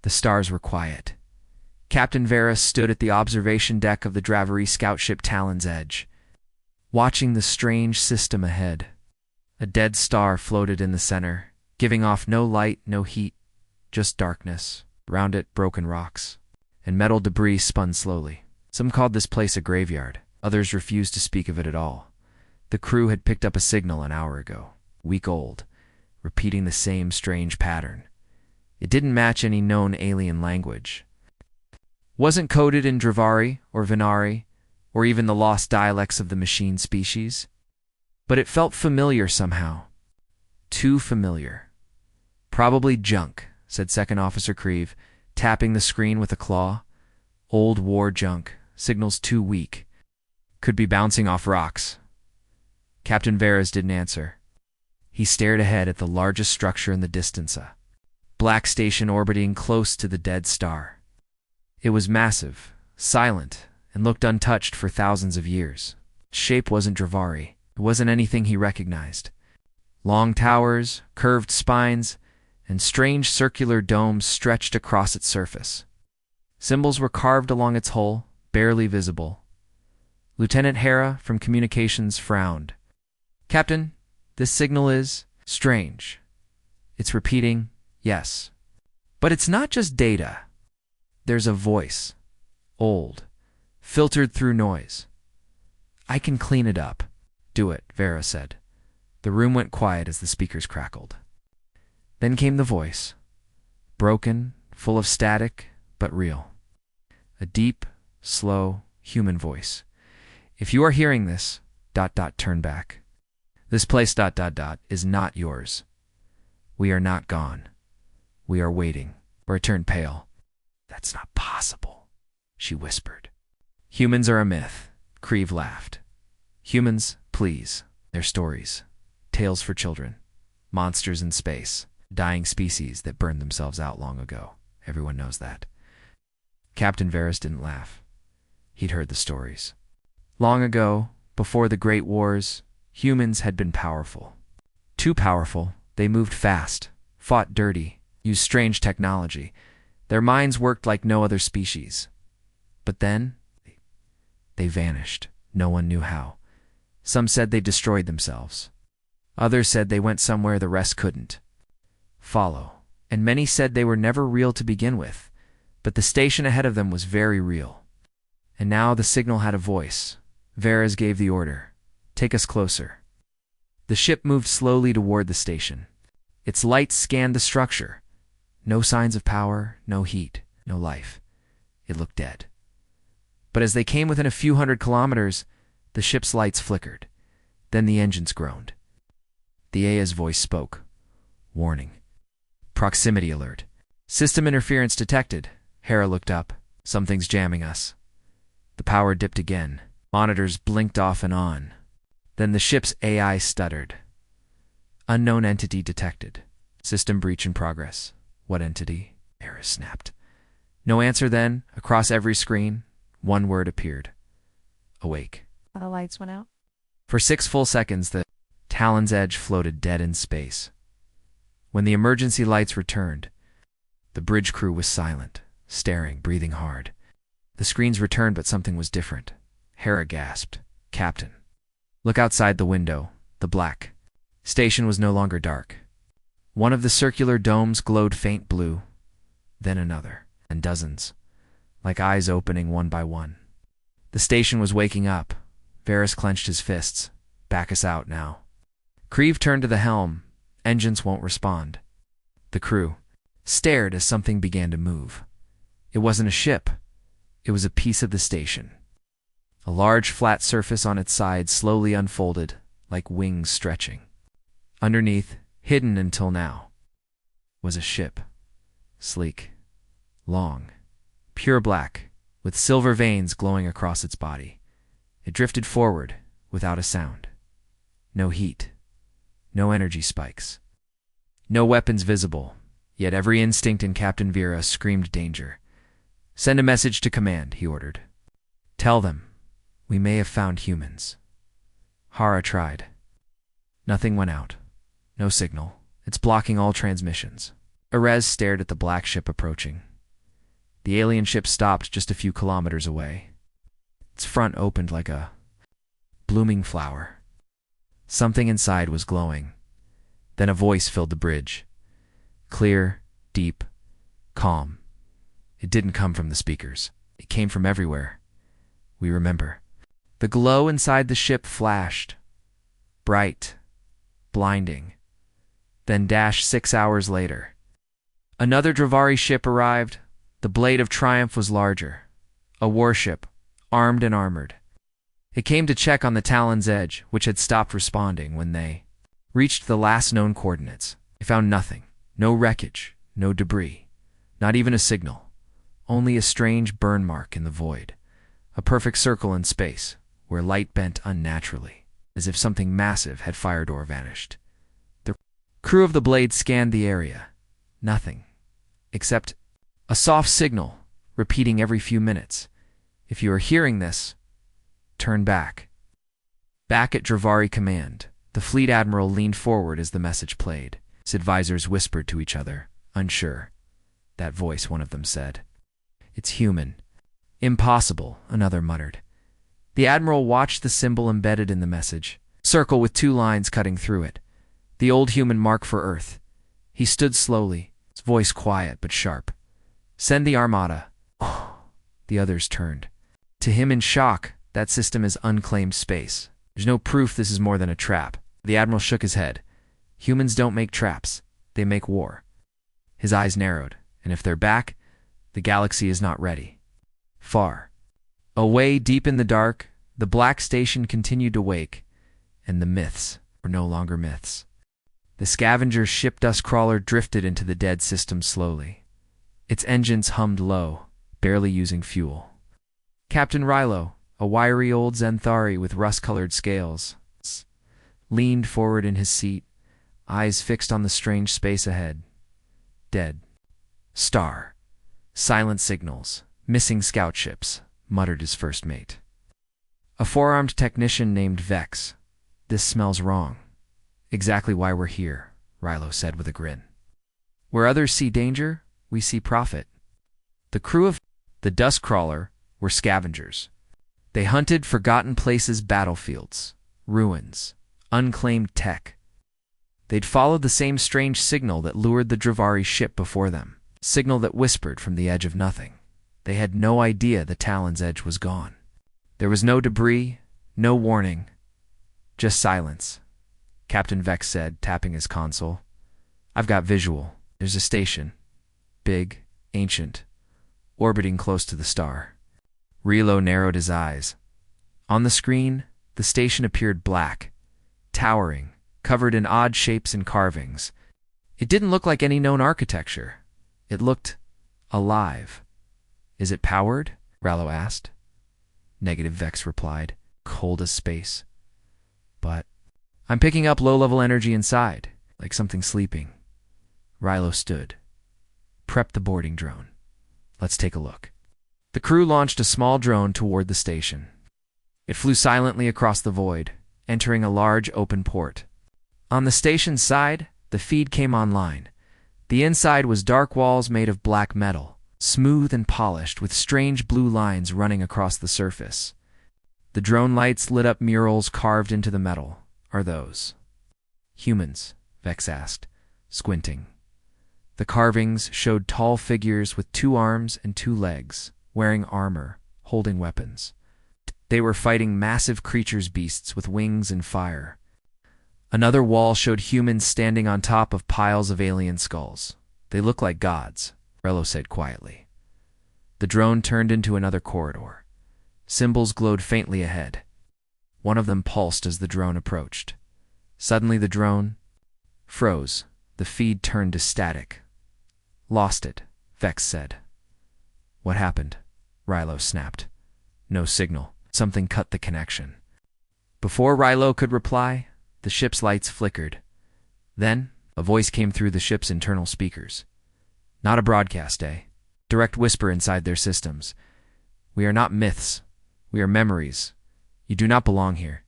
The stars were quiet. Captain Vera stood at the observation deck of the Dravery scout ship Talon's Edge, watching the strange system ahead. A dead star floated in the center, giving off no light, no heat, just darkness. Around it, broken rocks and metal debris spun slowly. Some called this place a graveyard. Others refused to speak of it at all. The crew had picked up a signal an hour ago, week old, repeating the same strange pattern. It didn't match any known alien language. Wasn't coded in Dravari or Vinari, or even the lost dialects of the machine species. But it felt familiar somehow. Too familiar. Probably junk, said Second Officer Creve, tapping the screen with a claw. Old war junk. Signals too weak. Could be bouncing off rocks. Captain Veras didn't answer. He stared ahead at the largest structure in the distance, a black station orbiting close to the dead star. It was massive, silent, and looked untouched for thousands of years. Its shape wasn't Dravari. It wasn't anything he recognized. Long towers, curved spines, and strange circular domes stretched across its surface. Symbols were carved along its hull, barely visible. Lieutenant Hera from communications frowned. "Captain, this signal is strange. It's repeating, yes. But it's not just data. There's a voice. Old. Filtered through noise. I can clean it up." "Do it," Vera said. The room went quiet as the speakers crackled. Then came the voice. Broken, full of static, but real. A deep, slow, human voice. "If you are hearing this, ... turn back. This place ... is not yours. We are not gone. We are waiting." Or it turned pale. "That's not possible," she whispered. "Humans are a myth," Creve laughed. "Humans, please. They're stories. Tales for children. Monsters in space. Dying species that burned themselves out long ago. Everyone knows that." Captain Veras didn't laugh. He'd heard the stories. Long ago, before the Great Wars, humans had been powerful. Too powerful, they moved fast, fought dirty, used strange technology. Their minds worked like no other species. But then, they vanished. No one knew how. Some said they destroyed themselves. Others said they went somewhere the rest couldn't follow. And many said they were never real to begin with. But the station ahead of them was very real. And now the signal had a voice. Veras gave the order. "Take us closer." The ship moved slowly toward the station. Its lights scanned the structure. No signs of power, no heat, no life. It looked dead. But as they came within a few hundred kilometers, the ship's lights flickered. Then the engines groaned. The AI's voice spoke. "Warning. Proximity alert. System interference detected." Hera looked up. "Something's jamming us." The power dipped again. Monitors blinked off and on. Then the ship's AI stuttered. "Unknown entity detected. System breach in progress." "What entity?" Hera snapped. No answer then. Across every screen, one word appeared. "Awake." The lights went out. For 6 full seconds, the Talon's Edge floated dead in space. When the emergency lights returned, the bridge crew was silent, staring, breathing hard. The screens returned, but something was different. Hera gasped. "Captain." Look outside the window. The black station was no longer dark. One of the circular domes glowed faint blue, then another, and dozens, like eyes opening one by one. The station was waking up. Veras clenched his fists. "Back us out now." Creve turned to the helm. "Engines won't respond." The crew stared as something began to move. It wasn't a ship. It was a piece of the station. A large flat surface on its side slowly unfolded, like wings stretching. Underneath, hidden until now, was a ship. Sleek, long, pure black, with silver veins glowing across its body. It drifted forward, without a sound. No heat. No energy spikes. No weapons visible, yet every instinct in Captain Vera screamed danger. "Send a message to command," he ordered. "Tell them we may have found humans." Hara tried. Nothing went out. No signal. It's blocking all transmissions. Erez stared at the black ship approaching. The alien ship stopped just a few kilometers away. Its front opened like a blooming flower. Something inside was glowing. Then a voice filled the bridge. Clear, deep, calm. It didn't come from the speakers. It came from everywhere. We remember. The glow inside the ship flashed. Bright, blinding. Then 6 hours later. Another Dravari ship arrived. The Blade of Triumph was larger. A warship, armed and armored. It came to check on the Talon's edge, which had stopped responding when they reached the last known coordinates. They found nothing. No wreckage, no debris. Not even a signal. Only a strange burn mark in the void. A perfect circle in space, where light bent unnaturally, as if something massive had fired or vanished. The crew of the Blade scanned the area. Nothing. Except a soft signal, repeating every few minutes. If you are hearing this, turn back. Back at Dravari Command, the Fleet Admiral leaned forward as the message played. His advisors whispered to each other, unsure. That voice, one of them said. It's human. Impossible, another muttered. The Admiral watched the symbol embedded in the message, circle with 2 lines cutting through it. The old human mark for Earth. He stood slowly, his voice quiet but sharp. Send the Armada. Oh, the others turned. To him in shock, that system is unclaimed space. There's no proof this is more than a trap. The Admiral shook his head. Humans don't make traps. They make war. His eyes narrowed, and if they're back, the galaxy is not ready. Far away, deep in the dark, the Black Station continued to wake, and the myths were no longer myths. The scavenger ship Dustcrawler drifted into the dead system slowly. Its engines hummed low, barely using fuel. Captain Rilo, a wiry old Zenthari with rust-colored scales, leaned forward in his seat, eyes fixed on the strange space ahead. Dead. Star. Silent signals. Missing scout ships, muttered his first mate. A 4-armed technician named Vex. This smells wrong. Exactly why we're here, Rilo said with a grin. Where others see danger, we see profit. The crew of the Dustcrawler were scavengers. They hunted forgotten places, battlefields, ruins, unclaimed tech. They'd followed the same strange signal that lured the Dravari ship before them, signal that whispered from the edge of nothing. They had no idea the Talon's edge was gone. There was no debris, no warning, just silence. Captain Vex said, tapping his console. I've got visual. There's a station. Big, ancient, orbiting close to the star. Rilo narrowed his eyes. On the screen, the station appeared black, towering, covered in odd shapes and carvings. It didn't look like any known architecture. It looked alive. Is it powered? Rilo asked. Negative, Vex replied, cold as space. But I'm picking up low-level energy inside, like something sleeping. Rilo stood. Prep the boarding drone. Let's take a look. The crew launched a small drone toward the station. It flew silently across the void, entering a large open port. On the station's side, the feed came online. The inside was dark walls made of black metal, smooth and polished with strange blue lines running across the surface. The drone lights lit up murals carved into the metal. Are those humans? Vex asked, squinting. The carvings showed tall figures with 2 arms and 2 legs, wearing armor, holding weapons. They were fighting massive creatures, beasts with wings and fire. Another wall showed humans standing on top of piles of alien skulls. They look like gods, Rilo said quietly. The drone turned into another corridor. Symbols glowed faintly ahead. One of them pulsed as the drone approached. Suddenly the drone froze. The feed turned to static. Lost it, Vex said. What happened? Rilo snapped. No signal. Something cut the connection. Before Rilo could reply, the ship's lights flickered. Then, a voice came through the ship's internal speakers. Not a broadcast, eh? Direct whisper inside their systems. We are not myths. We are memories. You do not belong here.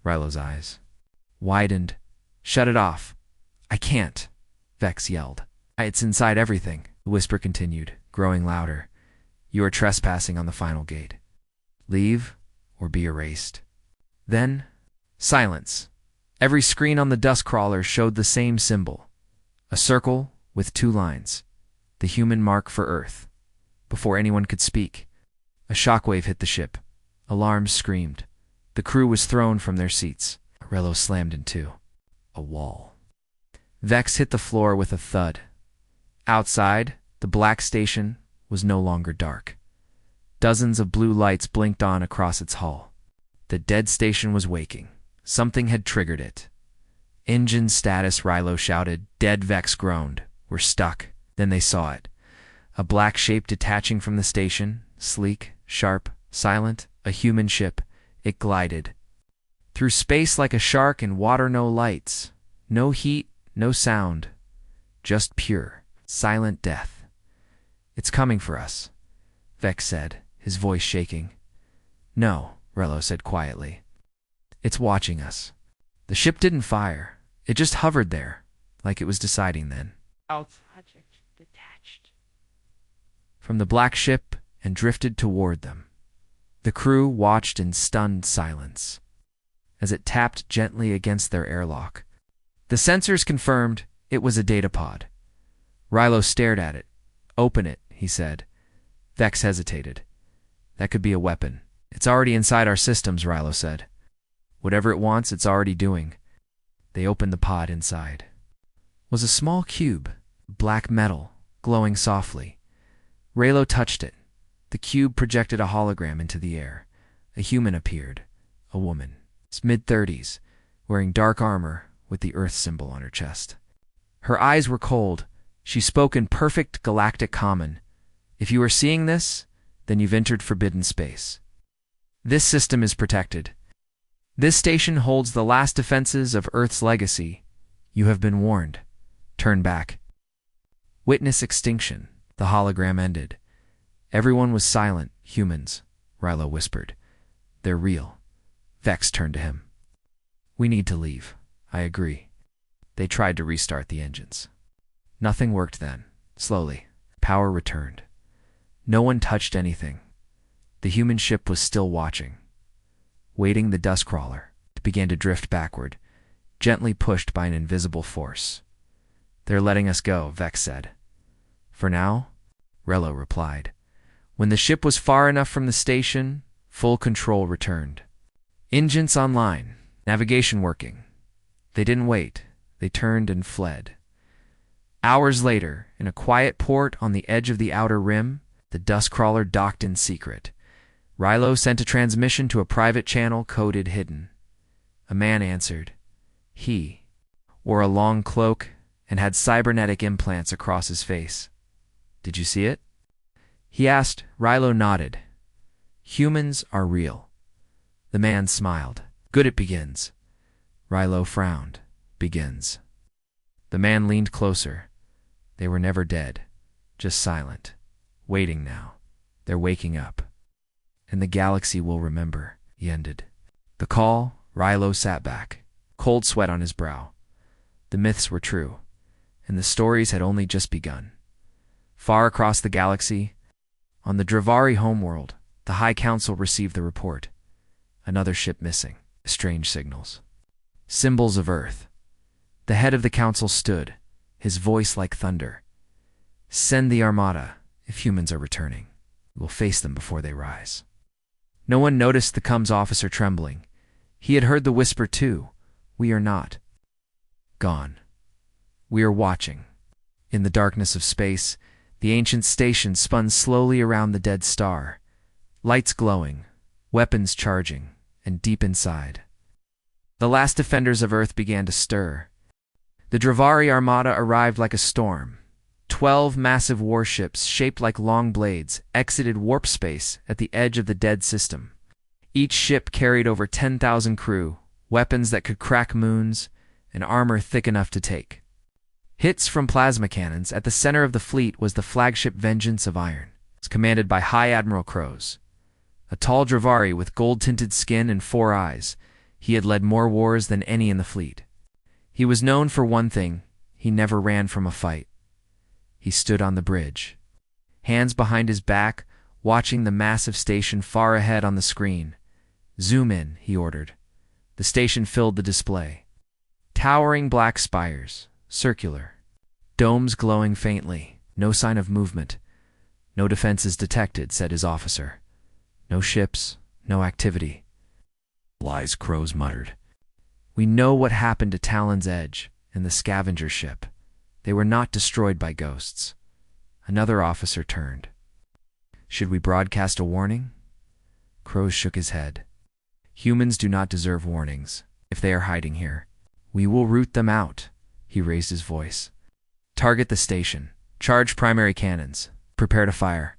Rilo's eyes widened. Shut it off. I can't, Vex yelled. It's inside everything, the whisper continued, growing louder. You are trespassing on the final gate. Leave or be erased. Then, silence. Every screen on the dust crawler showed the same symbol. A circle with 2 lines. The human mark for Earth. Before anyone could speak, a shockwave hit the ship. Alarms screamed. The crew was thrown from their seats. Rello slammed into a wall. Vex hit the floor with a thud. Outside, the black station was no longer dark. Dozens of blue lights blinked on across its hull. The dead station was waking. Something had triggered it. Engine status, Rilo shouted. Dead, Vex groaned. We're stuck. Then they saw it. A black shape detaching from the station, sleek, sharp, silent, a human ship. It glided. Through space like a shark in water, no lights. No heat, no sound. Just pure, silent death. It's coming for us, Vex said, his voice shaking. No, Rello said quietly. It's watching us. The ship didn't fire. It just hovered there, like it was deciding then. Project detached From the black ship and drifted toward them. The crew watched in stunned silence as it tapped gently against their airlock. The sensors confirmed it was a data pod. Rilo stared at it. Open it, he said. Vex hesitated. That could be a weapon. It's already inside our systems, Rilo said. Whatever it wants, it's already doing. They opened the pod. Inside was a small cube, black metal, glowing softly. Rilo touched it. The cube projected a hologram into the air. A human appeared, a woman, mid-30s, wearing dark armor with the Earth symbol on her chest. Her eyes were cold. She spoke in perfect Galactic common. If you are seeing this, then you've entered forbidden space. This system is protected. This station holds the last defenses of Earth's legacy. You have been warned. Turn back. Witness extinction. The hologram ended. Everyone was silent. Humans, Rilo whispered. They're real. Vex turned to him. We need to leave. I agree. They tried to restart the engines. Nothing worked then. Slowly, power returned. No one touched anything. The human ship was still watching, waiting. The dust crawler began to drift backward, gently pushed by an invisible force. They're letting us go, Vex said. For now, Rello replied. When the ship was far enough from the station, full control returned. Engines online, navigation working. They didn't wait. They turned and fled. Hours later, in a quiet port on the edge of the outer rim, the dust crawler docked in secret. Rilo sent a transmission to a private channel coded hidden. A man answered. He wore a long cloak and had cybernetic implants across his face. Did you see it? He asked. Rilo nodded. Humans are real. The man smiled. Good, it begins. Rilo frowned. Begins. The man leaned closer. They were never dead, just silent. Waiting now. They're waking up. And the galaxy will remember, he ended. The call, Rilo sat back, cold sweat on his brow. The myths were true, and the stories had only just begun. Far across the galaxy, on the Dravari homeworld, the High Council received the report. Another ship missing. Strange signals. Symbols of Earth. The head of the council stood, his voice like thunder. Send the Armada, if humans are returning. We'll face them before they rise. No one noticed the comms officer trembling. He had heard the whisper too. We are not gone. We are watching. In the darkness of space, the ancient station spun slowly around the dead star. Lights glowing, weapons charging, and deep inside, the last defenders of Earth began to stir. The Dravari Armada arrived like a storm. 12 massive warships, shaped like long blades, exited warp space at the edge of the dead system. Each ship carried over 10,000 crew, weapons that could crack moons, and armor thick enough to take hits from plasma cannons. At the center of the fleet was the flagship Vengeance of Iron. It's commanded by High Admiral Crows, a tall Dravari with gold-tinted skin and 4 eyes. He had led more wars than any in the fleet. He was known for one thing: he never ran from a fight. He stood on the bridge, hands behind his back, watching the massive station far ahead on the screen. "Zoom in," he ordered. The station filled the display. Towering black spires, circular. Domes glowing faintly, no sign of movement. "No defenses detected," said his officer. "No ships, no activity." "Lies," Crows muttered. "We know what happened to Talon's Edge and the scavenger ship. They were not destroyed by ghosts." Another officer turned. "Should we broadcast a warning?" Crows shook his head. "Humans do not deserve warnings if they are hiding here. We will root them out." He raised his voice. "Target the station. Charge primary cannons. Prepare to fire."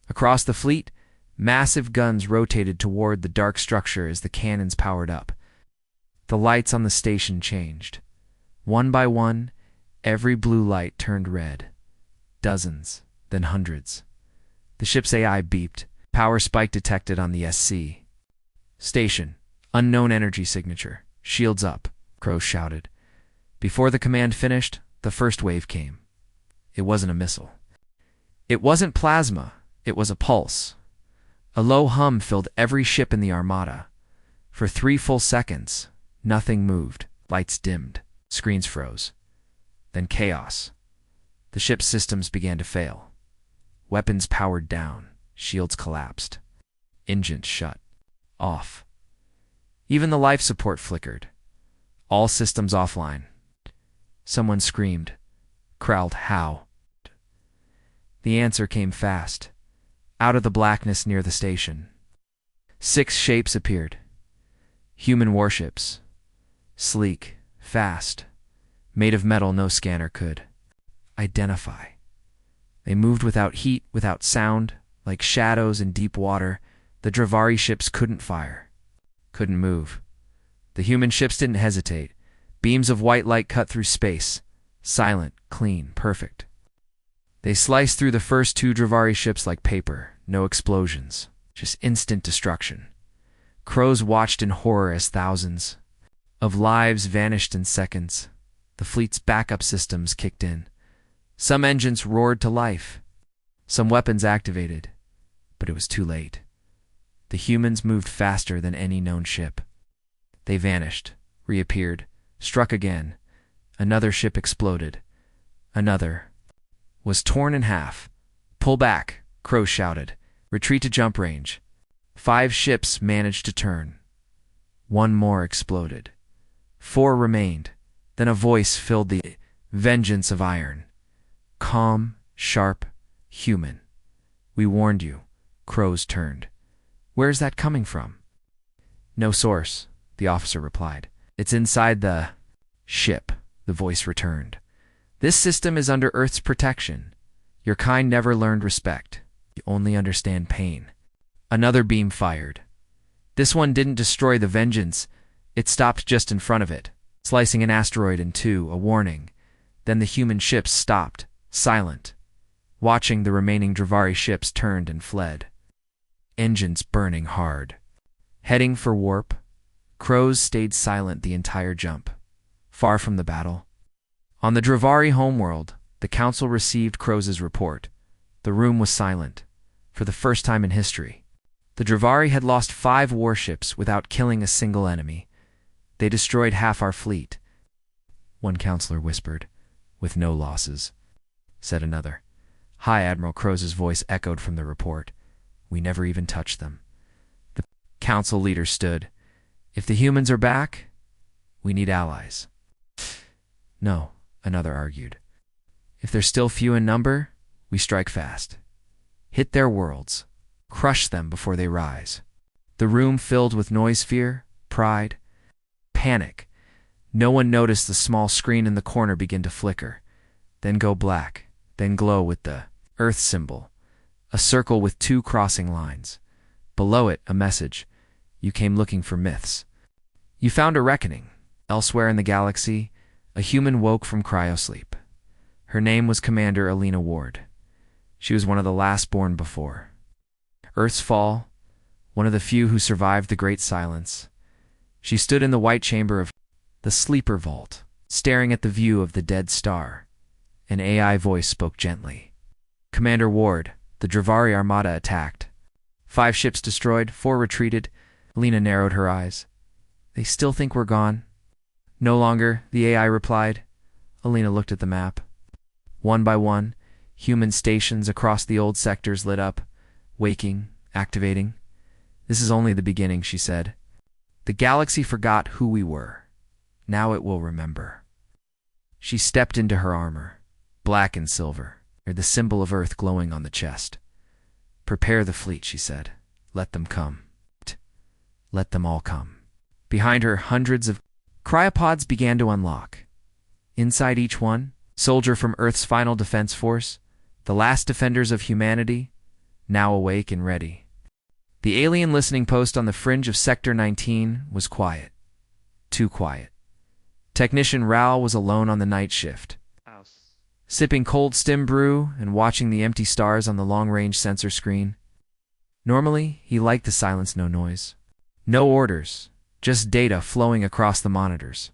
Across the fleet, massive guns rotated toward the dark structure as the cannons powered up. The lights on the station changed. One by one, every blue light turned red. Dozens, then hundreds. The ship's AI beeped. Power spike detected on the SC. "Station. Unknown energy signature. Shields up," Crow shouted. Before the command finished, the first wave came. It wasn't a missile. It wasn't plasma. It was a pulse. A low hum filled every ship in the Armada. For 3 full seconds, nothing moved. Lights dimmed. Screens froze. Then chaos. The ship's systems began to fail. Weapons powered down. Shields collapsed. Engines shut. Off. Even the life support flickered. All systems offline. Someone screamed. Growled, "How?" The answer came fast. Out of the blackness near the station, 6 shapes appeared. Human warships. Sleek, fast, made of metal no scanner could identify. They moved without heat, without sound, like shadows in deep water. The Dravari ships couldn't fire, couldn't move. The human ships didn't hesitate. Beams of white light cut through space. Silent, clean, perfect. They sliced through the first 2 Dravari ships like paper. No explosions, just instant destruction. Crows watched in horror as thousands of lives vanished in seconds. The fleet's backup systems kicked in. Some engines roared to life. Some weapons activated. But it was too late. The humans moved faster than any known ship. They vanished, reappeared, struck again. Another ship exploded. Another was torn in half. "Pull back," Crows shouted. "Retreat to jump range." 5 ships managed to turn. 1 more exploded. 4 remained. Then a voice filled the vengeance of iron. Calm, sharp, human. "We warned you." Crows turned. "Where's that coming from?" "No source," the officer replied. "It's inside the ship," the voice returned. "This system is under Earth's protection. Your kind never learned respect. You only understand pain." Another beam fired. This one didn't destroy the vengeance. It stopped just in front of it, slicing an asteroid in 2, a warning. Then the human ships stopped, silent. Watching, the remaining Dravari ships turned and fled. Engines burning hard. Heading for warp, Crows stayed silent the entire jump, far from the battle. On the Dravari homeworld, the Council received Crows' report. The room was silent, for the first time in history. The Dravari had lost 5 warships without killing a single enemy. "They destroyed half our fleet," one counselor whispered. "With no losses," said another. High Admiral Crows' voice echoed from the report. "We never even touched them." The council leader stood. "If the humans are back, we need allies." "No," another argued. "If they're still few in number, we strike fast. Hit their worlds. Crush them before they rise." The room filled with noise, fear, pride, panic. No one noticed the small screen in the corner begin to flicker, then go black, then glow with the Earth symbol, a circle with 2 crossing lines. Below it, a message. "You came looking for myths. You found a reckoning. Elsewhere in the galaxy, a human woke from cryosleep. Her name was Commander Alina Ward. She was one of the last born before Earth's fall, one of the few who survived the Great Silence. She stood in the white chamber of the Sleeper Vault, staring at the view of the dead star. An AI voice spoke gently. "Commander Ward, the Dravari Armada attacked. 5 ships destroyed, 4 retreated. Alina narrowed her eyes. They still think we're gone? No longer, the AI replied. Alina looked at the map. One by one, human stations across the old sectors lit up, waking, activating. This is only the beginning, she said. The galaxy forgot who we were. Now it will remember. She stepped into her armor, black and silver, the symbol of Earth glowing on the chest. Prepare the fleet, she said. Let them come. Let them all come. Behind her, hundreds of cryopods began to unlock. Inside each one, soldier from Earth's final defense force, the last defenders of humanity, now awake and ready. The alien listening post on the fringe of Sector 19 was quiet. Too quiet. Technician Raoul was alone on the night shift, sipping cold stim brew and watching the empty stars on the long-range sensor screen. Normally, he liked the silence, no noise. No orders, just data flowing across the monitors.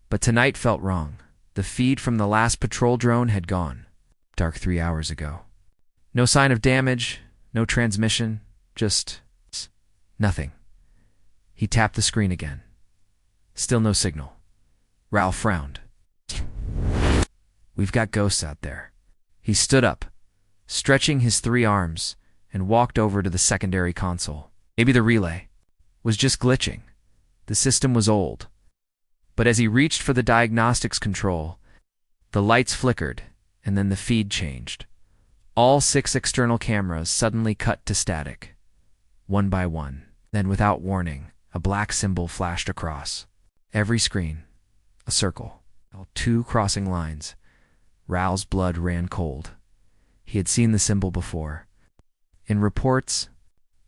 But tonight felt wrong. The feed from the last patrol drone had gone. Dark 3 hours ago. No sign of damage, no transmission, just nothing. He tapped the screen again. Still no signal. Raoul frowned. We've got ghosts out there. He stood up, stretching his 3 arms, and walked over to the secondary console. Maybe the relay was just glitching. The system was old. But as he reached for the diagnostics control, the lights flickered, and then the feed changed. All 6 external cameras suddenly cut to static. One by one, then without warning, a black symbol flashed across. Every screen, a circle, 2 crossing lines. Raoul's blood ran cold. He had seen the symbol before. In reports,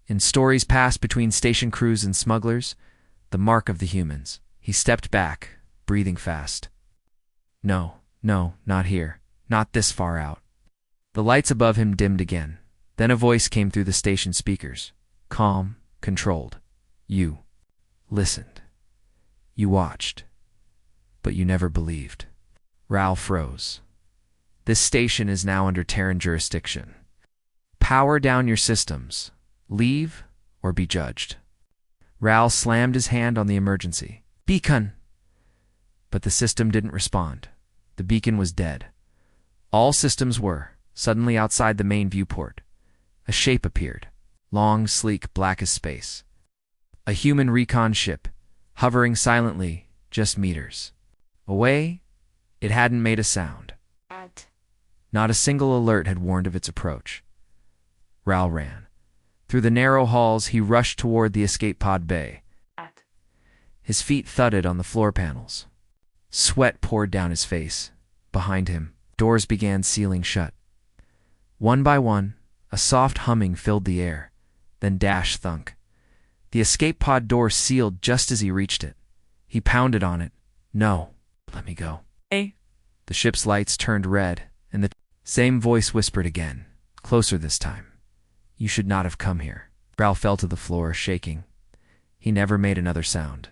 in stories passed between station crews and smugglers, the mark of the humans. He stepped back, breathing fast. No, not here. Not this far out. The lights above him dimmed again. Then a voice came through the station speakers. Calm, controlled. You listened. You watched. But you never believed. Raoul froze. This station is now under Terran jurisdiction. Power down your systems. Leave or be judged. Raoul slammed his hand on the emergency. Beacon! But the system didn't respond. The beacon was dead. All systems were, suddenly outside the main viewport. A shape appeared. Long, sleek, black as space. A human recon ship, hovering silently, just meters away. It hadn't made a sound. Not a single alert had warned of its approach. Raoul ran. Through the narrow halls, he rushed toward the escape pod bay. His feet thudded on the floor panels. Sweat poured down his face. Behind him, doors began sealing shut. One by one, a soft humming filled the air. Then dash thunk. The escape pod door sealed just as he reached it. He pounded on it. No, let me go. Hey. The ship's lights turned red, and the same voice whispered again, closer this time. You should not have come here. Raoul fell to the floor, shaking. He never made another sound.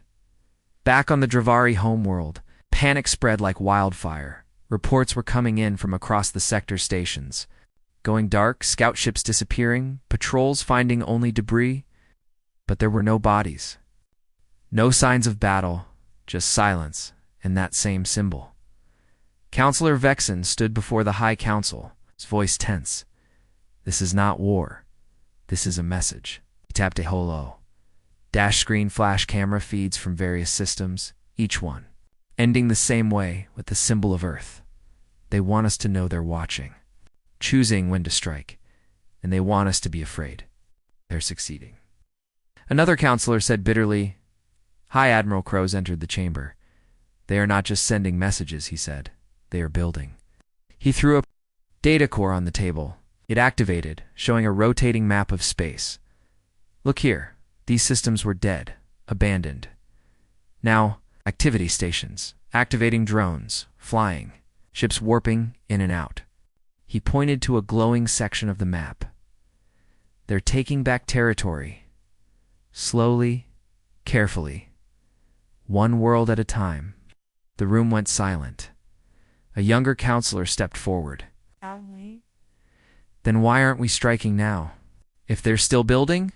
Back on the Dravari homeworld, panic spread like wildfire. Reports were coming in from across the sector stations. Going dark, scout ships disappearing, patrols finding only debris. But there were no bodies. No signs of battle, just silence, and that same symbol. Counselor Vexen stood before the High Council, his voice tense. This is not war. This is a message. He tapped a holo. Dash screen flash camera feeds from various systems, each one ending the same way with the symbol of Earth. They want us to know they're watching, choosing when to strike, and they want us to be afraid. They're succeeding. Another counselor said bitterly. High Admiral Crows entered the chamber. They are not just sending messages, he said. They are building. He threw a data core on the table. It activated, showing a rotating map of space. Look here. These systems were dead, abandoned. Now, activity stations, activating drones, flying, ships warping in and out. He pointed to a glowing section of the map. They're taking back territory. Slowly, carefully. One world at a time. The room went silent. A younger counselor stepped forward. Calmly. Then why aren't we striking now? If they're still building,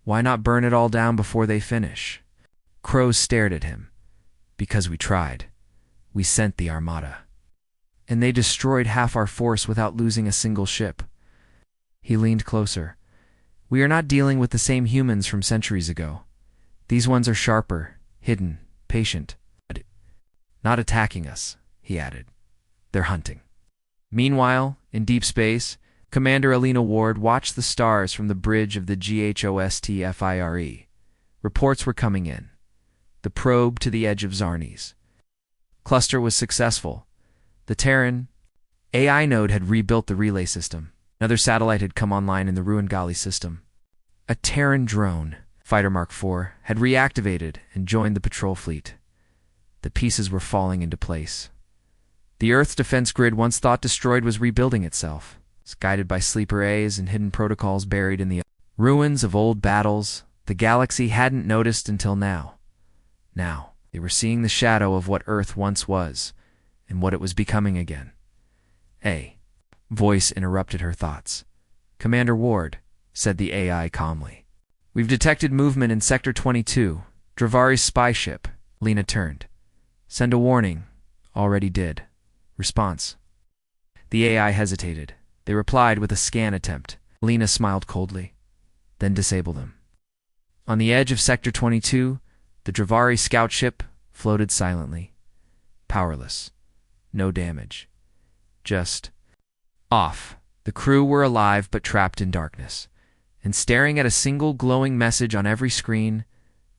why not burn it all down before they finish? Crows stared at him. Because we tried. We sent the Armada. And they destroyed half our force without losing a single ship. He leaned closer. We are not dealing with the same humans from centuries ago. These ones are sharper, hidden, patient. Not attacking us, he added. They're hunting. Meanwhile, in deep space, Commander Alina Ward watched the stars from the bridge of the HFY SCI. Reports were coming in. The probe to the edge of Zarnes. Cluster was successful. The Terran AI node had rebuilt the relay system. Another satellite had come online in the ruined Gali system. A Terran drone, Fighter Mark IV, had reactivated and joined the patrol fleet. The pieces were falling into place. The Earth's defense grid, once thought destroyed, was rebuilding itself, guided by sleeper A's and hidden protocols buried in the ruins of old battles the galaxy hadn't noticed until now. Now, they were seeing the shadow of what Earth once was, and what it was becoming again. A voice interrupted her thoughts. Commander Ward, said the AI calmly. We've detected movement in Sector 22, Dravari's spy ship. Lena turned. Send a warning. Already did. Response. The AI hesitated. They replied with a scan attempt. Lena smiled coldly. Then disable them. On the edge of Sector 22, the Dravari scout ship floated silently. Powerless. No damage. Just off. The crew were alive but trapped in darkness, and staring at a single glowing message on every screen,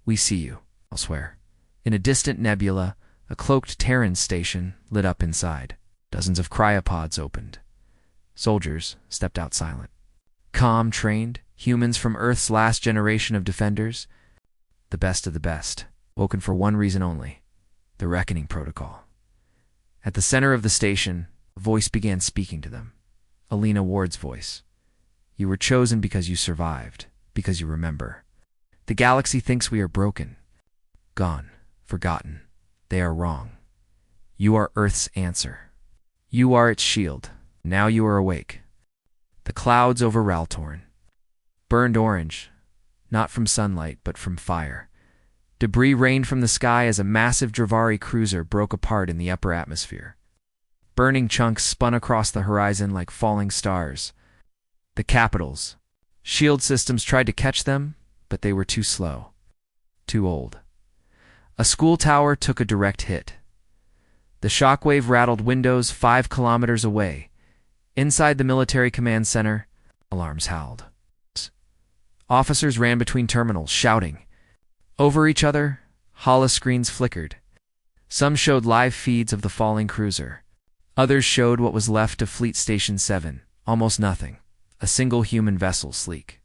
"We see you." Elsewhere, in a distant nebula, a cloaked Terran station lit up inside. Dozens of cryopods opened. Soldiers stepped out silent. Calm, trained, humans from Earth's last generation of defenders, the best of the best, woken for one reason only: the Reckoning Protocol. At the center of the station, a voice began speaking to them. Alina Ward's voice. You were chosen because you survived, because you remember. The galaxy thinks we are broken, gone, forgotten. They are wrong. You are Earth's answer. You are its shield. Now you are awake. The clouds over Raltorn burned orange, not from sunlight, but from fire. Debris rained from the sky as a massive Dravari cruiser broke apart in the upper atmosphere. Burning chunks spun across the horizon like falling stars. The capitals. Shield systems tried to catch them, but they were too slow. Too old. A school tower took a direct hit. The shockwave rattled windows 5 kilometers away. Inside the military command center, alarms howled. Officers ran between terminals, shouting. Over each other, holoscreens flickered. Some showed live feeds of the falling cruiser. Others showed what was left of Fleet Station 7, almost nothing. A single human vessel, sleek.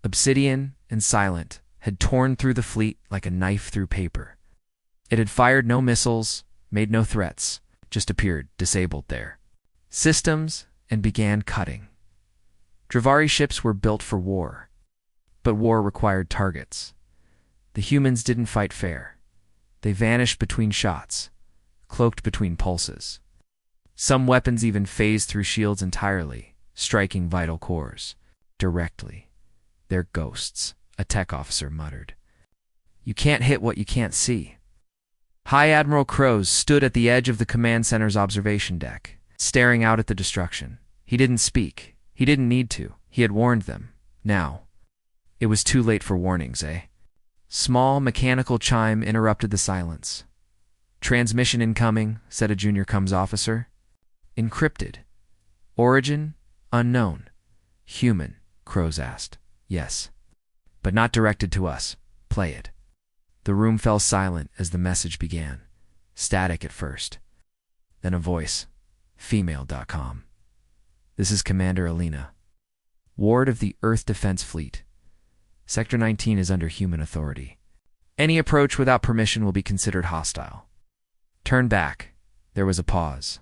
Obsidian and silent, had torn through the fleet like a knife through paper. It had fired no missiles, made no threats, just appeared disabled there. Systems, and began cutting. Dravari ships were built for war, but war required targets. The humans didn't fight fair. They vanished between shots, cloaked between pulses. Some weapons even phased through shields entirely, striking vital cores. Directly. They're ghosts, a tech officer muttered. You can't hit what you can't see. High Admiral Crows stood at the edge of the command center's observation deck, staring out at the destruction. He didn't speak. He didn't need to. He had warned them. Now. It was too late for warnings, eh? Small mechanical chime interrupted the silence. Transmission incoming, said a junior comms officer. Encrypted. Origin? Unknown. Human, Crows asked. Yes. But not directed to us. Play it. The room fell silent as the message began. Static at first. Then a voice. Female.com. This is Commander Alina. Ward of the Earth Defense Fleet. Sector 19 is under human authority. Any approach without permission will be considered hostile. Turn back. There was a pause.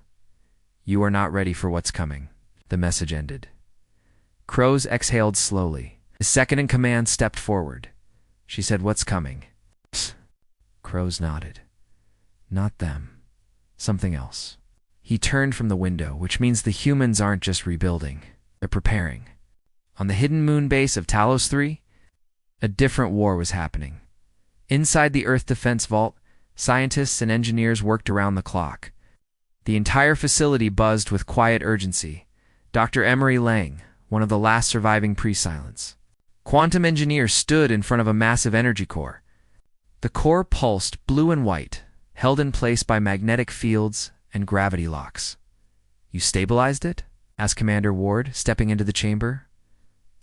You are not ready for what's coming. The message ended. Crows exhaled slowly. His second-in-command stepped forward. She said, "What's coming?" Psst. Crows nodded. Not them. Something else. He turned from the window, which means the humans aren't just rebuilding. They're preparing. On the hidden moon base of Talos 3, a different war was happening. Inside the Earth Defense Vault, scientists and engineers worked around the clock. The entire facility buzzed with quiet urgency. Dr. Emery Lang, one of the last surviving pre-silence quantum engineers, stood in front of a massive energy core. The core pulsed blue and white, held in place by magnetic fields and gravity locks. "You stabilized it?" asked Commander Ward, stepping into the chamber.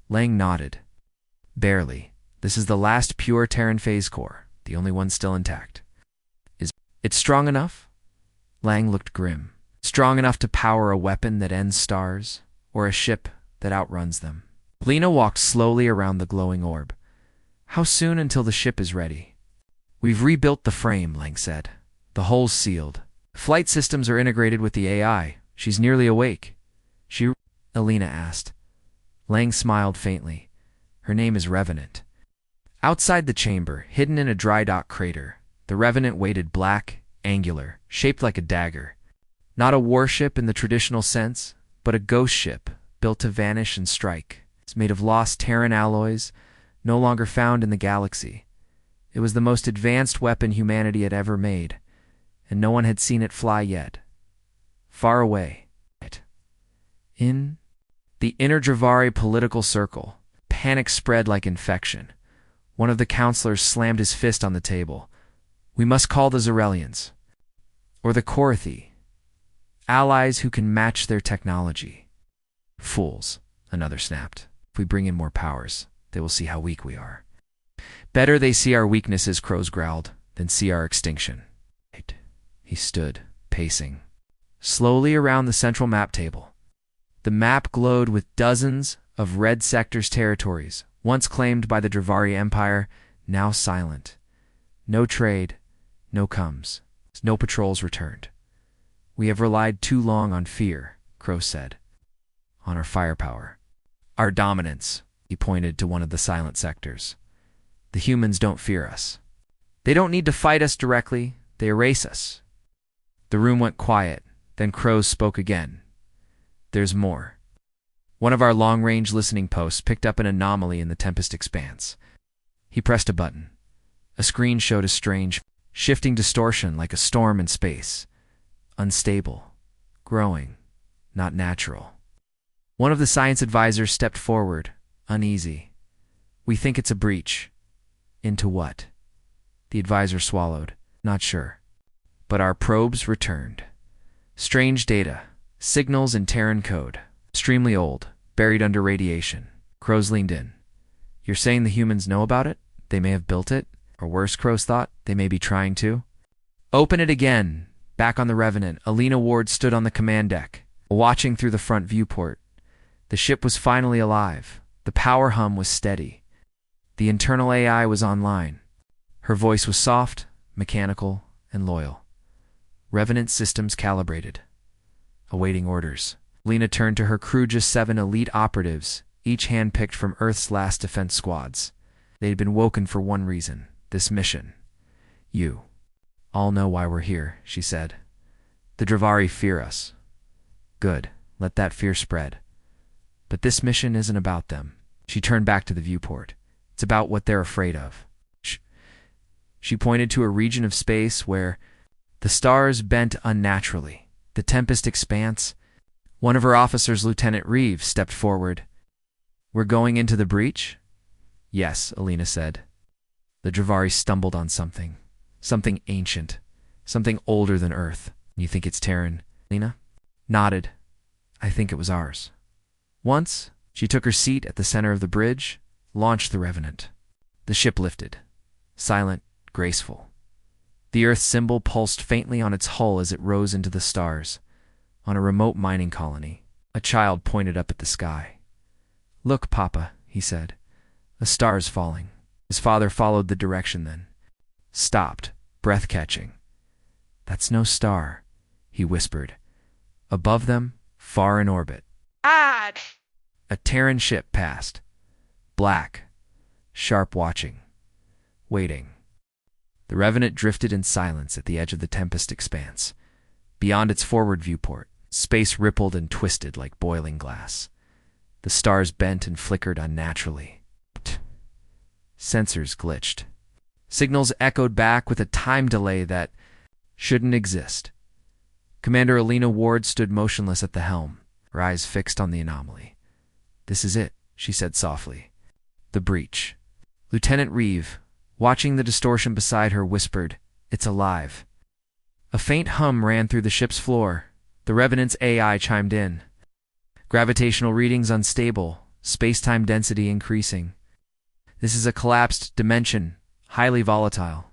Lang nodded. "Barely. This is the last pure Terran phase core, the only one still intact." "Is it strong enough?" Lang looked grim. "Strong enough to power a weapon that ends stars, or a ship that outruns them." Lena walked slowly around the glowing orb. "How soon until the ship is ready?" "We've rebuilt the frame," Lang said. "The hole's sealed. Flight systems are integrated with the AI. She's nearly awake." Alina asked. Lang smiled faintly. "Her name is Revenant." Outside the chamber, hidden in a dry dock crater, the Revenant waited, black, angular, shaped like a dagger. Not a warship in the traditional sense, but a ghost ship built to vanish and strike. It's made of lost Terran alloys, no longer found in the galaxy. It was the most advanced weapon humanity had ever made, and no one had seen it fly yet. Far away, in the inner Dravari political circle, panic spread like infection. One of the counselors slammed his fist on the table. "We must call the Zarelians, or the Korathi, allies who can match their technology." "Fools," another snapped. "If we bring in more powers, they will see how weak we are." "Better they see our weaknesses," Crows growled, "than see our extinction." He stood, pacing, slowly around the central map table. The map glowed with dozens of red sectors, territories, once claimed by the Dravari Empire, now silent. No trade, no comes, no patrols returned. "We have relied too long on fear," Crow said. "On our firepower. Our dominance," he pointed to one of the silent sectors. "The humans don't fear us. They don't need to fight us directly, they erase us." The room went quiet, then Crows spoke again. "There's more." One of our long-range listening posts picked up an anomaly in the Tempest expanse. He pressed a button. A screen showed a strange, shifting distortion like a storm in space. Unstable, growing, not natural. One of the science advisors stepped forward, uneasy. "We think it's a breach." "Into what?" The advisor swallowed. "Not sure. But our probes returned. Strange data, signals in Terran code, extremely old, buried under radiation." Crows leaned in. "You're saying the humans know about it? They may have built it? Or worse," Crows thought, "they may be trying to." "Open it again." Back on the Revenant, Alina Ward stood on the command deck, watching through the front viewport. The ship was finally alive. The power hum was steady. The internal AI was online. Her voice was soft, mechanical, and loyal. Revenant systems calibrated. Awaiting orders. Lena turned to her crew, just 7 elite operatives, each handpicked from Earth's last defense squads. They had been woken for one reason: this mission. "You all know why we're here," she said. "The Dravari fear us. Good, let that fear spread. But this mission isn't about them." She turned back to the viewport. "It's about what they're afraid of." She pointed to a region of space where the stars bent unnaturally. The Tempest expanse. One of her officers, Lieutenant Reeves, stepped forward. "We're going into the breach?" "Yes," Alina said. The Dravari stumbled on something. Something ancient. Something older than Earth. "You think it's Terran?" Alina nodded. "I think it was ours." Once, she took her seat at the center of the bridge, launched the Revenant. The ship lifted. Silent, graceful. The Earth symbol pulsed faintly on its hull as it rose into the stars. On a remote mining colony, a child pointed up at the sky. "Look, Papa," he said. "A star is falling." His father followed the direction, then stopped, breath-catching. "That's no star," he whispered. Above them, far in orbit, God! a Terran ship passed. Black, sharp, watching, waiting. The Revenant drifted in silence at the edge of the Tempest expanse. Beyond its forward viewport, space rippled and twisted like boiling glass. The stars bent and flickered unnaturally. Sensors glitched. Signals echoed back with a time delay that shouldn't exist. Commander Alina Ward stood motionless at the helm, her eyes fixed on the anomaly. "This is it," she said softly. "The breach." Lieutenant Reeve, watching the distortion beside her, whispered, "It's alive." A faint hum ran through the ship's floor. The Revenant's AI chimed in. Gravitational readings unstable, space-time density increasing. "This is a collapsed dimension, highly volatile."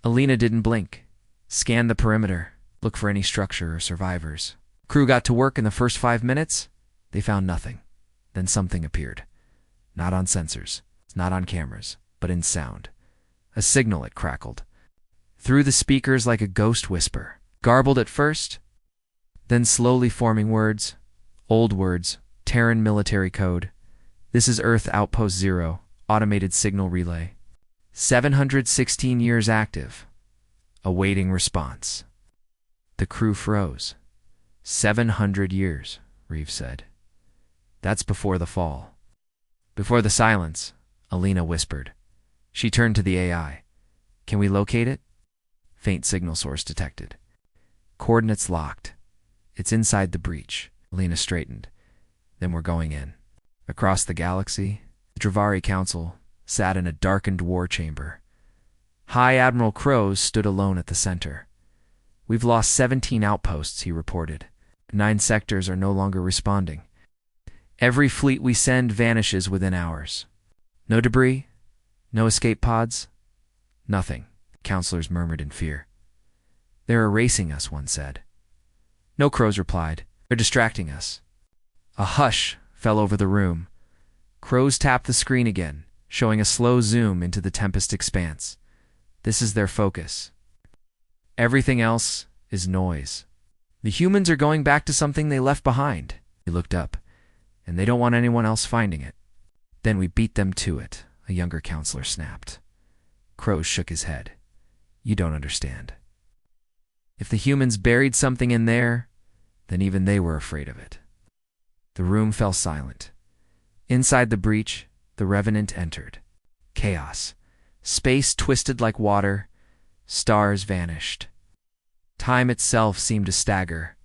Alina didn't blink. Scanned the perimeter, look for any structure or survivors. Crew got to work in the first 5 minutes. They found nothing. Then something appeared. Not on sensors, not on cameras, but in sound. A signal, it crackled. Through the speakers like a ghost whisper. Garbled at first, then slowly forming words. Old words, Terran military code. "This is Earth Outpost 0, automated signal relay. 716 years active. Awaiting response." The crew froze. 700 years, Reeve said. "That's before the fall." Before the silence, Alina whispered. She turned to the AI. "Can we locate it?" Faint signal source detected. "Coordinates locked. It's inside the breach." Alina straightened. "Then we're going in." Across the galaxy, the Dravari Council sat in a darkened war chamber. High Admiral Crows stood alone at the center. "We've lost 17 outposts," he reported. 9 sectors are no longer responding. "Every fleet we send vanishes within hours." "No debris? No escape pods?" "Nothing," counselors murmured in fear. "They're erasing us," one said. "No," Crows replied. "They're distracting us." A hush fell over the room. Crows tapped the screen again, showing a slow zoom into the Tempest expanse. "This is their focus. Everything else is noise. The humans are going back to something they left behind." He looked up. "And they don't want anyone else finding it." "Then we beat them to it," a younger counselor snapped. Crows shook his head. "You don't understand. If the humans buried something in there, then even they were afraid of it." The room fell silent. Inside the breach, the Revenant entered. Chaos. Space twisted like water. Stars vanished. Time itself seemed to stagger.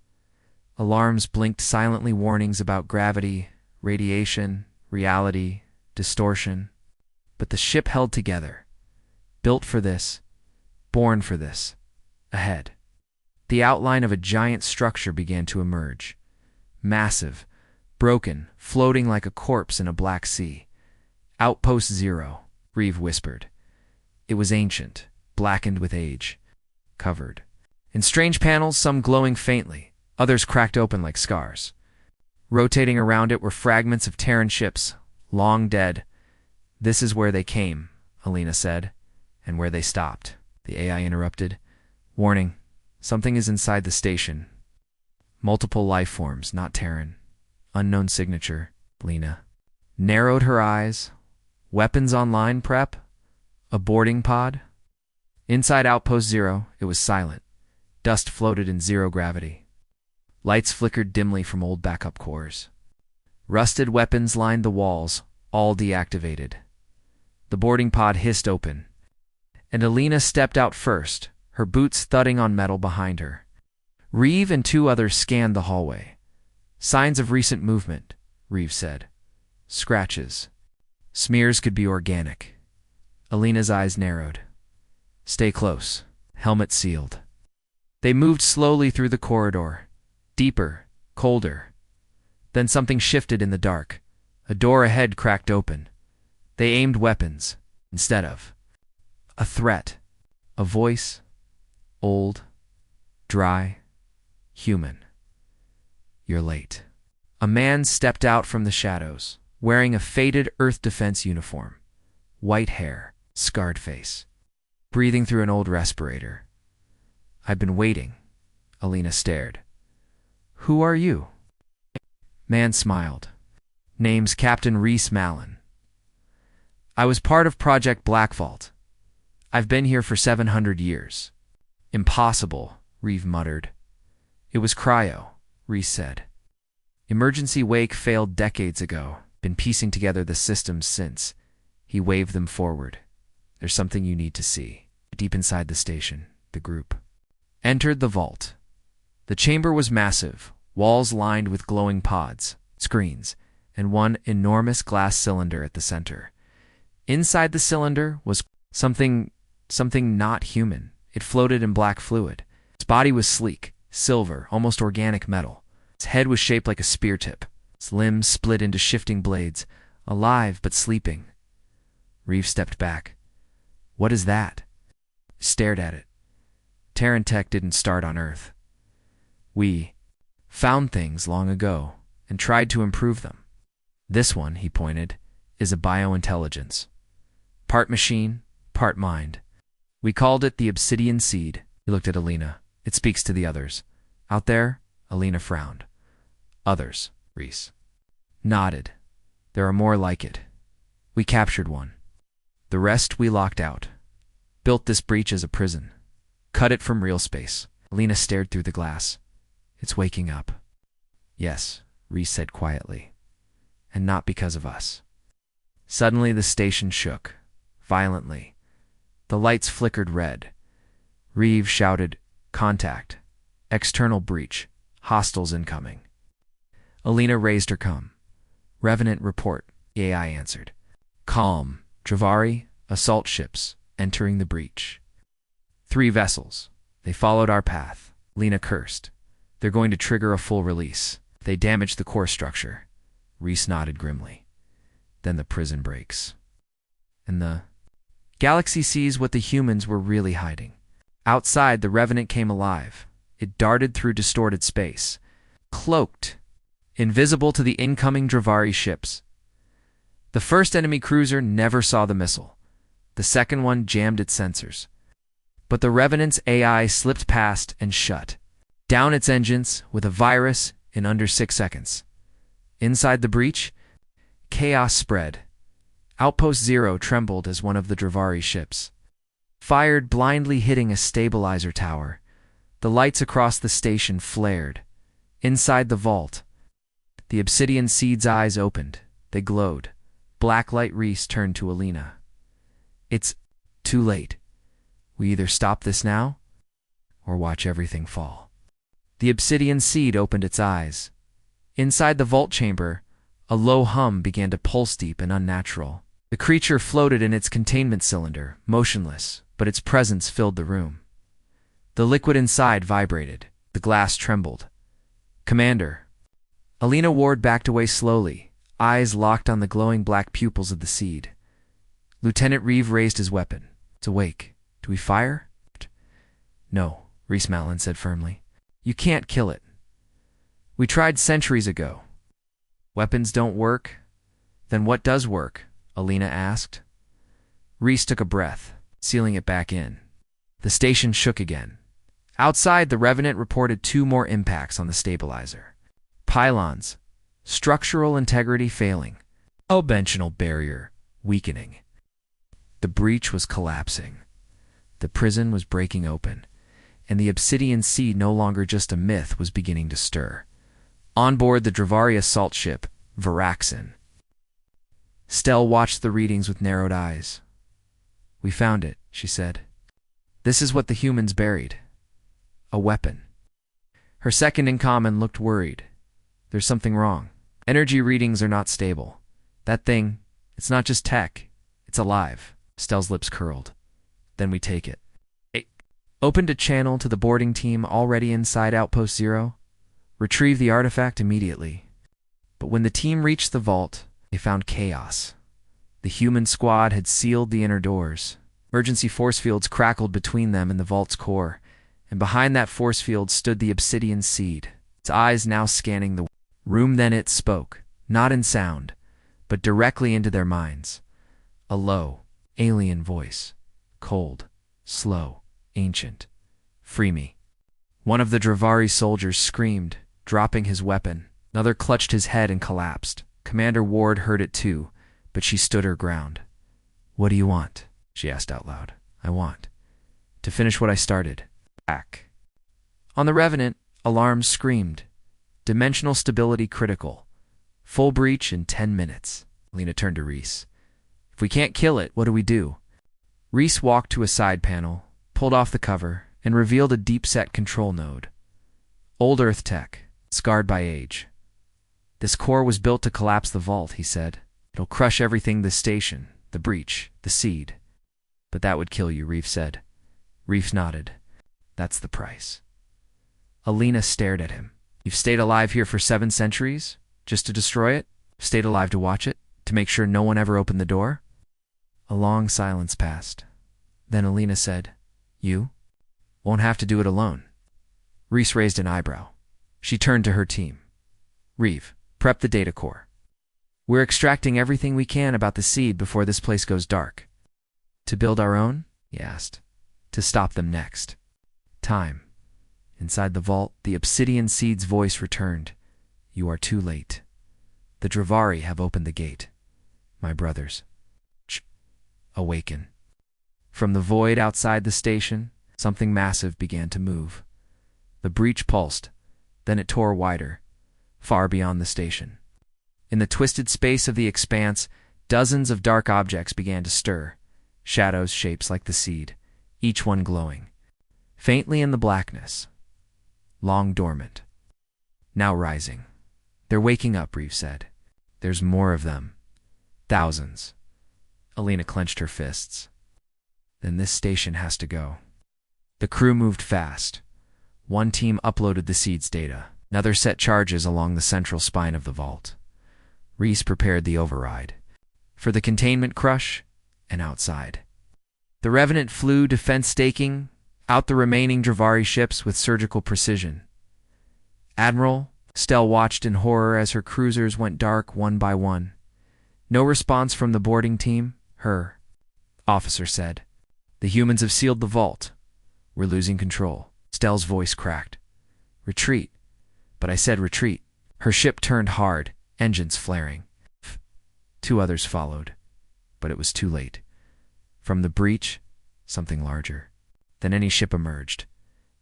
Alarms blinked silently, warnings about gravity, radiation, reality, distortion. But the ship held together. Built for this. Born for this. Ahead. The outline of a giant structure began to emerge. Massive, broken, floating like a corpse in a black sea. "Outpost 0, Reeve whispered. It was ancient, blackened with age, covered in strange panels, some glowing faintly, others cracked open like scars. Rotating around it were fragments of Terran ships, long dead. "This is where they came," Alina said, "and where they stopped." The AI interrupted. "Warning. Something is inside the station. Multiple life forms, not Terran. Unknown signature." Lena narrowed her eyes. "Weapons online prep? A boarding pod?" Inside Outpost 0, it was silent. Dust floated in zero gravity. Lights flickered dimly from old backup cores. Rusted weapons lined the walls, all deactivated. The boarding pod hissed open, and Alina stepped out first, her boots thudding on metal behind her. Reeve and 2 others scanned the hallway. "Signs of recent movement," Reeve said. "Scratches. Smears could be organic." Alina's eyes narrowed. "Stay close." Helmet sealed. They moved slowly through the corridor. Deeper, colder. Then something shifted in the dark. A door ahead cracked open. They aimed weapons instead of. A threat. A voice. Old. Dry. Human. "You're late." A man stepped out from the shadows, wearing a faded Earth Defense uniform. White hair. Scarred face. Breathing through an old respirator. "I've been waiting." Alina stared. "Who are you?" Man smiled. "Name's Captain Reese Mallon. I was part of Project Black Vault. I've been here for 700 years. "Impossible," Reeve muttered. "It was cryo," Reese said. "Emergency wake failed decades ago." Been piecing together the systems since. He waved them forward. There's something you need to see. Deep inside the station, the group entered the vault. The chamber was massive, walls lined with glowing pods, screens, and one enormous glass cylinder at the center. Inside the cylinder was something not human. It floated in black fluid. Its body was sleek, silver, almost organic metal. Its head was shaped like a spear tip. Its limbs split into shifting blades, alive but sleeping. Reeve stepped back. What is that? He stared at it. Terran tech didn't start on Earth. We found things long ago and tried to improve them. This one, he pointed, is a biointelligence. Part machine, part mind. We called it the Obsidian seed. He looked at Alina. It speaks to the others. Out there, Alina frowned. Others, Reese nodded. There are more like it. We captured one. The rest we locked out. Built this breach as a prison. Cut it from real space. Alina stared through the glass. It's waking up. Yes, Reese said quietly. And not because of us. Suddenly the station shook. Violently. The lights flickered red. Reeve shouted, "Contact. External breach. Hostiles incoming." Alina raised her com. "Revenant report," the AI answered. "Calm. Dravari, assault ships, entering the breach. 3 vessels. They followed our path." Lena cursed. "They're going to trigger a full release. They damaged the core structure." Reese nodded grimly. "Then the prison breaks. And the galaxy sees what the humans were really hiding." Outside, the Revenant came alive. It darted through distorted space. Cloaked. Invisible to the incoming Dravari ships. The first enemy cruiser never saw the missile. The second one jammed its sensors. But the Revenant's AI slipped past and shut down its engines with a virus in under 6 seconds. Inside the breach, chaos spread. Outpost Zero trembled as one of the Dravari ships fired, blindly hitting a stabilizer tower. The lights across the station flared. Inside the vault, the Obsidian seed's eyes opened. They glowed. Blacklight. Reese turned to Alina. "It's too late. We either stop this now or watch everything fall." The Obsidian seed opened its eyes. Inside the vault chamber, a low hum began to pulse, deep and unnatural. The creature floated in its containment cylinder, motionless, but its presence filled the room. The liquid inside vibrated. The glass trembled. "Commander." Alina Ward backed away slowly, eyes locked on the glowing black pupils of the seed. Lieutenant Reeve raised his weapon. "It's awake. Do we fire?" "No," Reese Malin said firmly. "You can't kill it. We tried centuries ago." "Weapons don't work? Then what does work?" Alina asked. Reese took a breath, sealing it back in. The station shook again. Outside, the Revenant reported 2 more impacts on the stabilizer. Pylons. Structural integrity failing. Conventional barrier weakening. The breach was collapsing. The prison was breaking open, and the Obsidian seed, no longer just a myth, was beginning to stir. On board the Dravari assault ship, Varaxin, Stell watched the readings with narrowed eyes. "We found it," she said. "This is what the humans buried. A weapon." Her second in command looked worried. "There's something wrong. Energy readings are not stable. That thing, it's not just tech, it's alive." Stell's lips curled. "Then we take it." "It opened a channel to the boarding team already inside Outpost Zero. Retrieve the artifact immediately." But when the team reached the vault, they found chaos. The human squad had sealed the inner doors. Emergency force fields crackled between them and the vault's core, and behind that force field stood the Obsidian seed, its eyes now scanning the room. Then it spoke, not in sound, but directly into their minds. A low, alien voice. Cold, slow, ancient. "Free me." One of the Dravari soldiers screamed, dropping his weapon. Another clutched his head and collapsed. Commander Ward heard it too, but she stood her ground. "What do you want?" she asked out loud. "I want to finish what I started." Back. On the Revenant, alarms screamed. "Dimensional stability critical. Full breach in 10 minutes. Alina turned to Reese. If we can't kill it, what do we do? Reese walked to a side panel, pulled off the cover, and revealed a deep-set control node. Old Earth tech, scarred by age. This core was built to collapse the vault, he said. It'll crush everything: the station, the breach, the seed. But that would kill you, Reeve said. Reeve nodded. That's the price. Alina stared at him. You've stayed alive here for 7 centuries? Just to destroy it? Stayed alive to watch it? To make sure no one ever opened the door? A long silence passed. Then Alina said, You? Won't have to do it alone. Reese raised an eyebrow. She turned to her team. Reeve, prep the data core. We're extracting everything we can about the seed before this place goes dark. To build our own? He asked. To stop them next. Time. Inside the vault, the Obsidian seed's voice returned. You are too late. The Dravari have opened the gate. My brothers. Awaken. From the void outside the station, something massive began to move. The breach pulsed, then it tore wider, far beyond the station. In the twisted space of the expanse, dozens of dark objects began to stir, shadows, shapes like the seed, each one glowing, faintly in the blackness. Long dormant. Now rising. They're waking up, Reeve said. There's more of them. Thousands. Alina clenched her fists. Then this station has to go. The crew moved fast. One team uploaded the seed's data. Another set charges along the central spine of the vault. Reese prepared the override. For the containment crush, and outside. The Revenant flew, defense staking out the remaining Dravari ships with surgical precision. Admiral Stell watched in horror as her cruisers went dark one by one. No response from the boarding team. Her officer said, The humans have sealed the vault. We're losing control. Stell's voice cracked. Retreat. But I said retreat. Her ship turned hard, engines flaring. 2 others followed, but it was too late. From the breach, something larger than any ship emerged.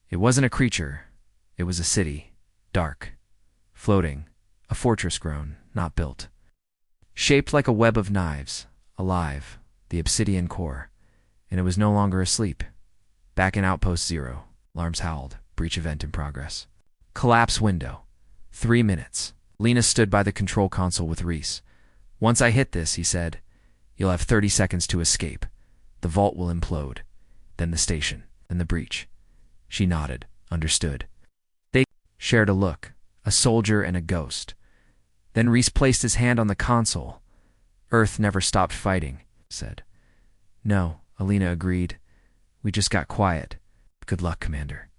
It wasn't a creature. It was a city, dark, floating, a fortress grown, not built. Shaped like a web of knives, alive, the Obsidian core, and it was no longer asleep. Back in Outpost 0, alarms howled, breach event in progress. Collapse window. 3 minutes. Lena stood by the control console with Reese. Once I hit this, he said, you'll have 30 seconds to escape. The vault will implode. Then the station. Then the breach. She nodded, understood. They shared a look, a soldier and a ghost. Then Reese placed his hand on the console. Earth never stopped fighting, said. No, Alina agreed. We just got quiet. Good luck, Commander.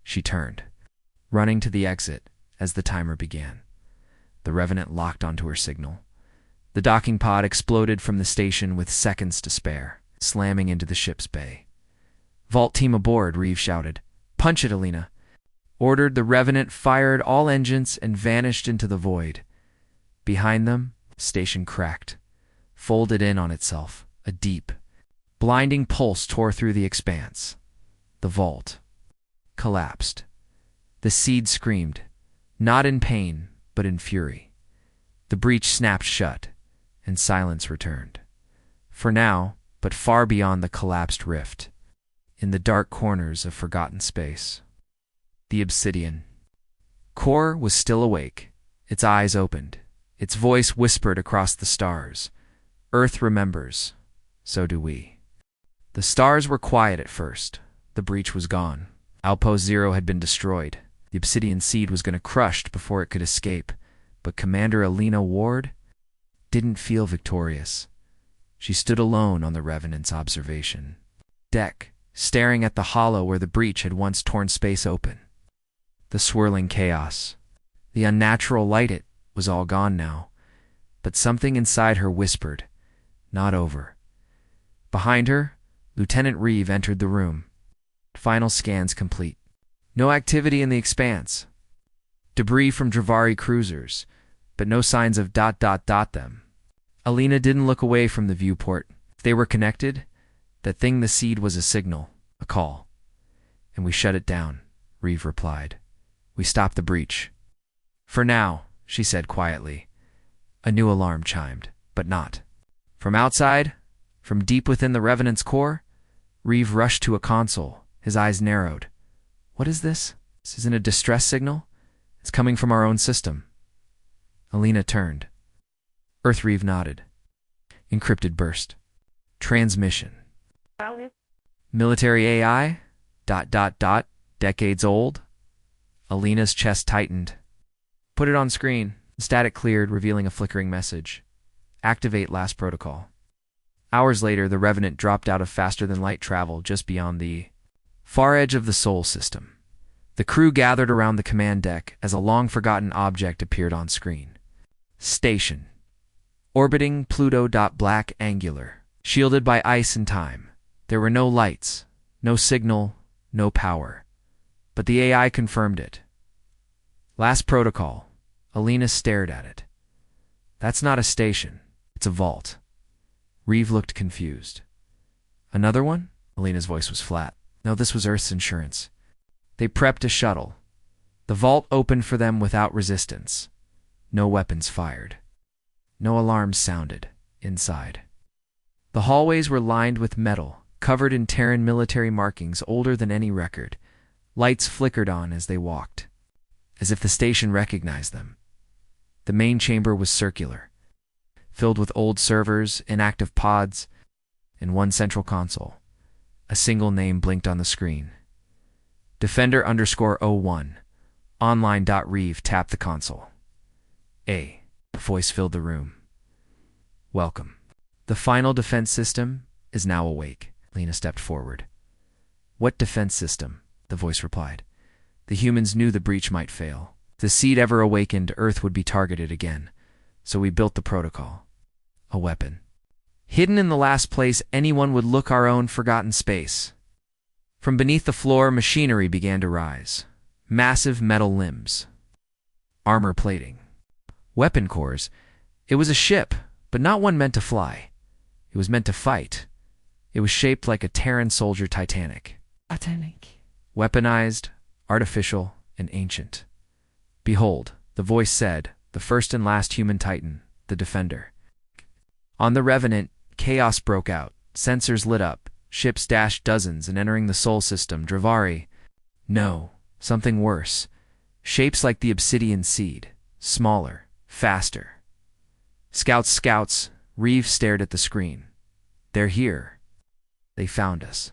She turned, running to the exit as the timer began. The Revenant locked onto her signal. The docking pod exploded from the station with seconds to spare, slamming into the ship's bay. Vault team aboard, Reeve shouted. Punch it, Alina. Ordered, the Revenant fired all engines and vanished into the void. Behind them, station cracked, folded in on itself. A deep, blinding pulse tore through the expanse. The vault collapsed. The seed screamed, not in pain, but in fury. The breach snapped shut, and silence returned. For now, but far beyond the collapsed rift, in the dark corners of forgotten space. The Obsidian core was still awake, its eyes opened, its voice whispered across the stars. Earth remembers, so do we. The stars were quiet at first. The breach was gone. Outpost 0 had been destroyed. The Obsidian seed was going to crushed before it could escape, but Commander Alina Ward didn't feel victorious. She stood alone on the Revenant's observation deck, staring at the hollow where the breach had once torn space open. The swirling chaos, the unnatural light, it was all gone now, but something inside her whispered, not over. Behind her, Lieutenant Reeve entered the room. Final scans complete. No activity in the expanse. Debris from Dravari cruisers, but no signs of them. Alina didn't look away from the viewport. If they were connected, that thing the seed was a signal, a call. And we shut it down, Reeve replied. We stopped the breach. For now, she said quietly. A new alarm chimed, but not. From outside, from deep within the Revenant's core, Reeve rushed to a console, his eyes narrowed. What is this? This isn't a distress signal? It's coming from our own system. Alina turned. Earth Reeve nodded. Encrypted burst. Transmission. Military AI? ... Decades old? Alina's chest tightened. Put it on screen. Static cleared, revealing a flickering message. Activate last protocol. Hours later, the Revenant dropped out of faster-than-light travel just beyond the far edge of the Sol system. The crew gathered around the command deck as a long-forgotten object appeared on screen. Station. Orbiting Pluto. Black angular. Shielded by ice and time. There were no lights, no signal, no power. But the AI confirmed it. Last protocol. Alina stared at it. That's not a station. It's a vault. Reeve looked confused. Another one? Alina's voice was flat. No, this was Earth's insurance. They prepped a shuttle. The vault opened for them without resistance. No weapons fired. No alarms sounded inside. The hallways were lined with metal, covered in Terran military markings older than any record. Lights flickered on as they walked, as if the station recognized them. The main chamber was circular, filled with old servers, inactive pods, and one central console. A single name blinked on the screen. Defender_01. Online.Reeve tapped the console. A voice filled the room. Welcome. The final defense system is now awake. Lena stepped forward. What defense system? The voice replied. The humans knew the breach might fail. If the seed ever awakened, Earth would be targeted again. So we built the protocol. A weapon. Hidden in the last place anyone would look, our own forgotten space. From beneath the floor, machinery began to rise. Massive metal limbs. Armor plating. Weapon cores. It was a ship, but not one meant to fly. It was meant to fight. It was shaped like a Terran soldier Titanic. Weaponized, artificial, and ancient. Behold, the voice said, the first and last human Titan, the Defender. On the Revenant, chaos broke out. Sensors lit up. Ships dashed dozens, and entering the Sol system, Dravari. No, something worse. Shapes like the Obsidian seed. Smaller, faster. Scouts, Reeve stared at the screen. They're here. They found us.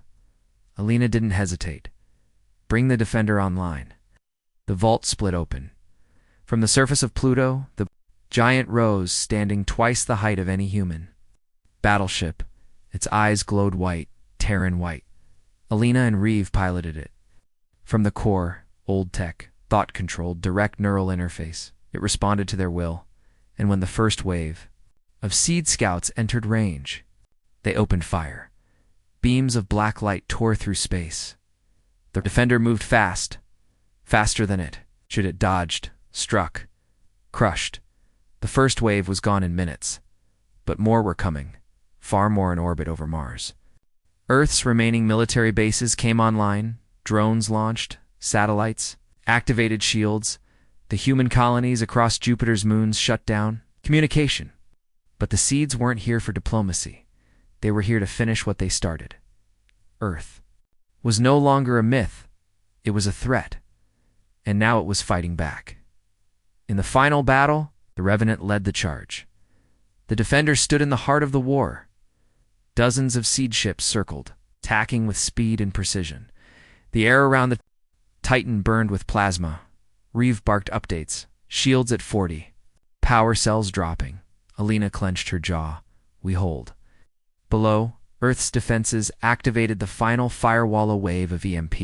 Alina didn't hesitate. Bring the Defender online. The vault split open. From the surface of Pluto, the giant rose, standing twice the height of any human. Battleship. Its eyes glowed white, Terran white. Alina and Reeve piloted it. From the core, old tech, thought-controlled, direct neural interface. It responded to their will. And when the first wave of seed scouts entered range, they opened fire. Beams of black light tore through space. The Defender moved fast, faster than it. Should it dodged, struck, crushed. The first wave was gone in minutes, but more were coming, far more in orbit over Mars. Earth's remaining military bases came online, drones launched, satellites, activated shields. The human colonies across Jupiter's moons shut down. Communication. But the seeds weren't here for diplomacy. They were here to finish what they started. Earth was no longer a myth. It was a threat. And now it was fighting back. In the final battle, the Revenant led the charge. The Defender stood in the heart of the war. Dozens of seed ships circled, attacking with speed and precision. The air around the Titan burned with plasma. Reeve barked updates. Shields at 40. Power cells dropping. Alina clenched her jaw. We hold. Below, Earth's defenses activated the final firewall wave of EMP.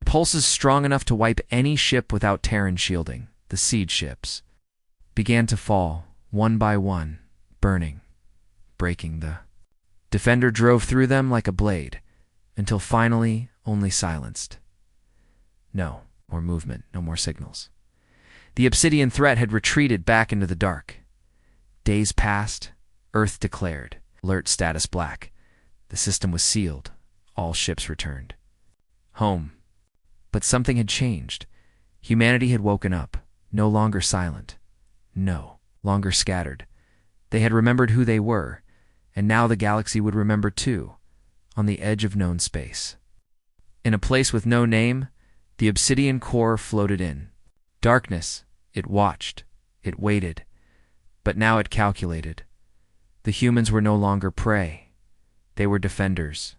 Pulses strong enough to wipe any ship without Terran shielding. The seed ships began to fall, one by one, burning, breaking. The Defender drove through them like a blade, until finally only silenced. No more movement, no more signals. The Obsidian threat had retreated back into the dark. Days passed. Earth declared. Alert status black. The system was sealed. All ships returned. Home. But something had changed. Humanity had woken up. No longer silent. No longer scattered. They had remembered who they were, and now the galaxy would remember too, on the edge of known space. In a place with no name, the Obsidian core floated in. Darkness, it watched, it waited, but now it calculated. The humans were no longer prey. They were defenders,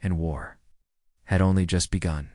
and war had only just begun.